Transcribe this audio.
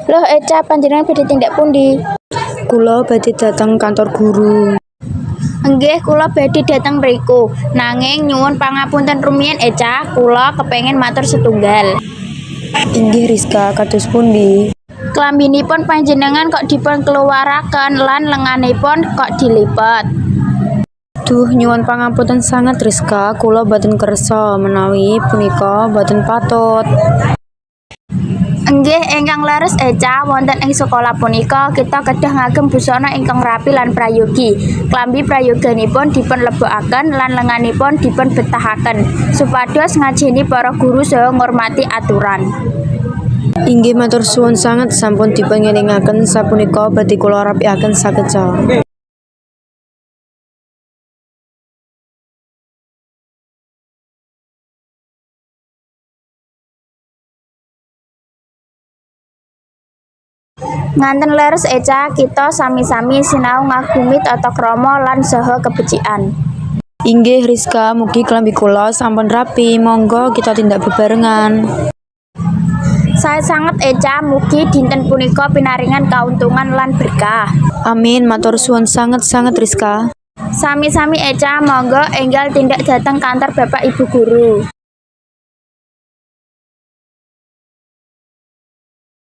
Loh Eca, panjenengan badhe tindak pundi? Kula badhe dateng kantor guru. Nggih, kula badhe dhateng mriku. Nanging nyuwun pangapunten rumiyin Eca, kula kepengin matur setunggal. Inggih Rizka, kados pundi? Klambinipun panjenengan kok dipun keluaraken lan lenganipun kok dilipet. Duh, nyuwun pangapunten sanget Rizka, kula boten kersa menawi punika boten patut. Nggih, ingkang leres Eca, wonten ing sekolah punika kita kedah ngagem busana ingkang rapi lan prayogi. Klambi prayoganipun dipun lebokaken lan lenganipun dipun betahaken supados ngajeni para guru saha ngurmati aturan. Inggih matur suwun sanget sampun dipun ngelingaken sapunika badhe kula rapikaken sakeca. Nganten leres Eca, kita sami-sami sinau ngagumi tata krama lan saha kebecikan. Inggih Rizka, mugi klambi kula sampun rapi, monggo kita tindak bebarengan. Sae sanget Eca, mugi dinten punika pinaringan kauntungan lan berkah. Amin, matur suwun sanget-sanget Rizka. Sami-sami Eca, monggo enggal tindak dhateng kantor Bapak Ibu guru.